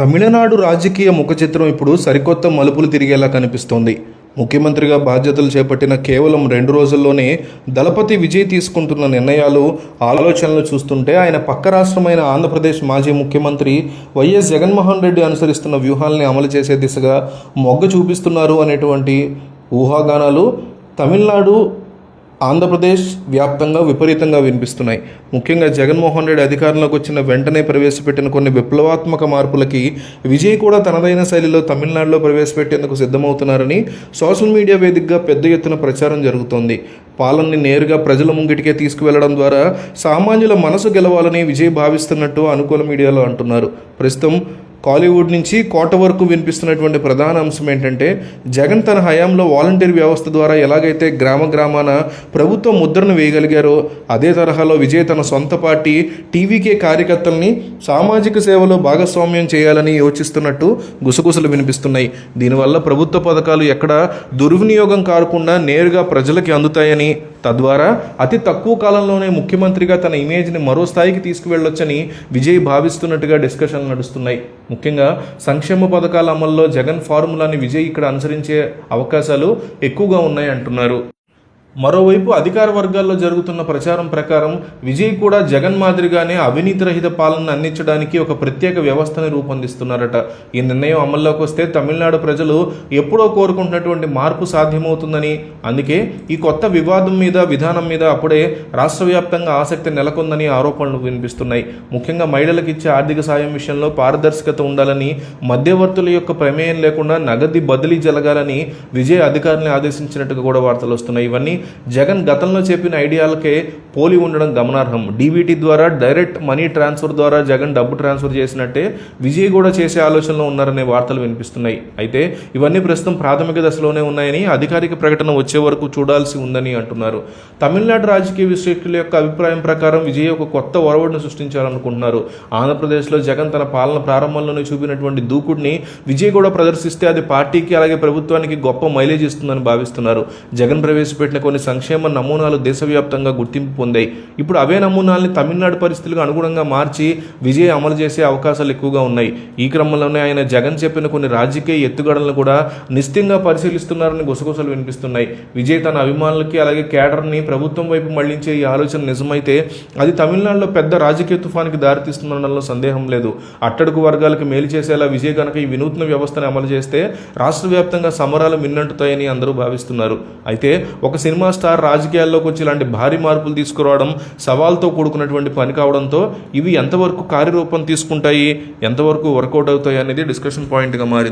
తమిళనాడు రాజకీయ ముఖచిత్రం ఇప్పుడు సరికొత్త మలుపులు తిరిగేలా కనిపిస్తోంది. ముఖ్యమంత్రిగా బాధ్యతలు చేపట్టిన కేవలం 2 రోజుల్లోనే దళపతి విజయ్ తీసుకుంటున్న నిర్ణయాలు, ఆలోచనలు చూస్తుంటే ఆయన పక్క రాష్ట్రమైన ఆంధ్రప్రదేశ్ మాజీ ముఖ్యమంత్రి వైఎస్ జగన్మోహన్ రెడ్డి అనుసరిస్తున్న వ్యూహాల్ని అమలు చేసే దిశగా మొగ్గు చూపిస్తున్నారు అనేటువంటి ఊహాగానాలు తమిళనాడు, ఆంధ్రప్రదేశ్ వ్యాప్తంగా విపరీతంగా వినిపిస్తున్నాయి. ముఖ్యంగా జగన్మోహన్ రెడ్డి అధికారంలోకి వచ్చిన వెంటనే ప్రవేశపెట్టిన కొన్ని విప్లవాత్మక మార్పులకి విజయ్ కూడా తనదైన శైలిలో తమిళనాడులో ప్రవేశపెట్టేందుకు సిద్ధమవుతున్నారని సోషల్ మీడియా వేదికగా పెద్ద ఎత్తున ప్రచారం జరుగుతోంది. పాలనని నేరుగా ప్రజల ముంగిటికే తీసుకువెళ్లడం ద్వారా సామాన్యుల మనసు గెలవాలని విజయ్ భావిస్తున్నట్టు అనుకూల మీడియాలో అంటున్నారు. ప్రస్తుతం కాలీవుడ్ నుంచి కోట వరకు వినిపిస్తున్నటువంటి ప్రధాన అంశం ఏంటంటే, జగన్ తన హయాంలో వాలంటీర్ వ్యవస్థ ద్వారా ఎలాగైతే గ్రామాన ప్రభుత్వ ముద్రను వేయగలిగారో అదే తరహాలో విజయ్ తన సొంత పార్టీ టీవీకే కార్యకర్తల్ని సామాజిక సేవలో భాగస్వామ్యం చేయాలని యోచిస్తున్నట్టు గుసగుసలు వినిపిస్తున్నాయి. దీనివల్ల ప్రభుత్వ పథకాలు ఎక్కడ దుర్వినియోగం కాకుండా నేరుగా ప్రజలకి అందుతాయని, తద్వారా అతి తక్కువ కాలంలోనే ముఖ్యమంత్రిగా తన ఇమేజ్ని మరో స్థాయికి తీసుకువెళ్ళొచ్చని విజయ్ భావిస్తున్నట్టుగా డిస్కషన్లు నడుస్తున్నాయి. ముఖ్యంగా సంక్షేమ పథకాల అమల్లో జగన్ ఫార్ములాని విజయ్ ఇక్కడ అనుసరించే అవకాశాలు ఎక్కువగా ఉన్నాయి అంటున్నారు. మరోవైపు అధికార వర్గాల్లో జరుగుతున్న ప్రచారం ప్రకారం విజయ్ కూడా జగన్ మాదిరిగానే అవినీతి రహిత పాలనను అందించడానికి ఒక ప్రత్యేక వ్యవస్థని రూపొందిస్తున్నారట. ఈ నిర్ణయం అమల్లోకి వస్తే తమిళనాడు ప్రజలు ఎప్పుడో కోరుకుంటున్నటువంటి మార్పు సాధ్యమవుతుందని, అందుకే ఈ కొత్త విధానం మీద అప్పుడే రాష్ట్ర వ్యాప్తంగా ఆసక్తి నెలకొందని ఆరోపణలు వినిపిస్తున్నాయి. ముఖ్యంగా మహిళలకు ఇచ్చే ఆర్థిక సాయం విషయంలో పారదర్శకత ఉండాలని, మధ్యవర్తుల యొక్క ప్రమేయం లేకుండా నగదు బదిలీ జరగాలని విజయ్ అధికారులను ఆదేశించినట్టుగా కూడా వార్తలు వస్తున్నాయి. ఇవన్నీ జగన్ గతంలో చెప్పిన ఐడియాలకే పోలి ఉండడం గమనార్హం. డీబీటీ ద్వారా డైరెక్ట్ మనీ ట్రాన్స్ఫర్ ద్వారా జగన్ డబ్బు ట్రాన్స్ఫర్ చేసినట్టే విజయ్ కూడా చేసే ఆలోచనలో ఉన్నారనే వార్తలు వినిపిస్తున్నాయి. అయితే ఇవన్నీ ప్రస్తుతం ప్రాథమిక దశలోనే ఉన్నాయని, అధికారిక ప్రకటన వచ్చే వరకు చూడాల్సి ఉందని అంటున్నారు. తమిళనాడు రాజకీయ విశ్లేషకుల యొక్క అభిప్రాయం ప్రకారం విజయ్ ఒక కొత్త ఒరవడిని సృష్టించాలనుకుంటున్నారు. ఆంధ్రప్రదేశ్లో జగన్ తన పాలన ప్రారంభంలోనే చూపినటువంటి దూకుడిని విజయ్ కూడా ప్రదర్శిస్తే అది పార్టీకి అలాగే ప్రభుత్వానికి గొప్ప మైలేజ్ ఇస్తుందని భావిస్తున్నారు. జగన్ ప్రవేశపెట్టిన కొన్ని సంక్షేమ నమూనాలు దేశవ్యాప్తంగా గుర్తింపు పొందాయి. ఇప్పుడు అవే నమూనాల్ని తమిళనాడు పరిస్థితులకు అనుగుణంగా మార్చి విజయ్ అమలు చేసే అవకాశాలు ఎక్కువగా ఉన్నాయి. ఈ క్రమంలోనే ఆయన జగన్ చెప్పిన కొన్ని రాజకీయ ఎత్తుగడలను కూడా నిశ్చితంగా పరిశీలిస్తున్నారని గుసగుసలు వినిపిస్తున్నాయి. విజయ్ తన అభిమానులకి అలాగే కేడర్ని ప్రభుత్వం వైపు మళ్లించే ఈ ఆలోచన నిజమైతే అది తమిళనాడులో పెద్ద రాజకీయ తుఫానికి దారితీస్తుందనడంలో సందేహం లేదు. అట్టడుగు వర్గాలకు మేలు చేసేలా విజయ్ కనుక ఈ వినూత్న వ్యవస్థను అమలు చేస్తే రాష్ట్ర వ్యాప్తంగా సమరాలు మిన్నంటుతాయని అందరూ భావిస్తున్నారు. అయితే ఒక సినిమా స్టార్ రాజకీయాల్లోకి వచ్చి ఇలాంటి భారీ మార్పులు తీసుకురావడం సవాల్తో కూడుకున్నటువంటి పని కావడంతో ఇవి ఎంతవరకు కార్యరూపం తీసుకుంటాయి, ఎంతవరకు వర్కౌట్ అవుతాయి అనేది డిస్కషన్ పాయింట్గా మారింది.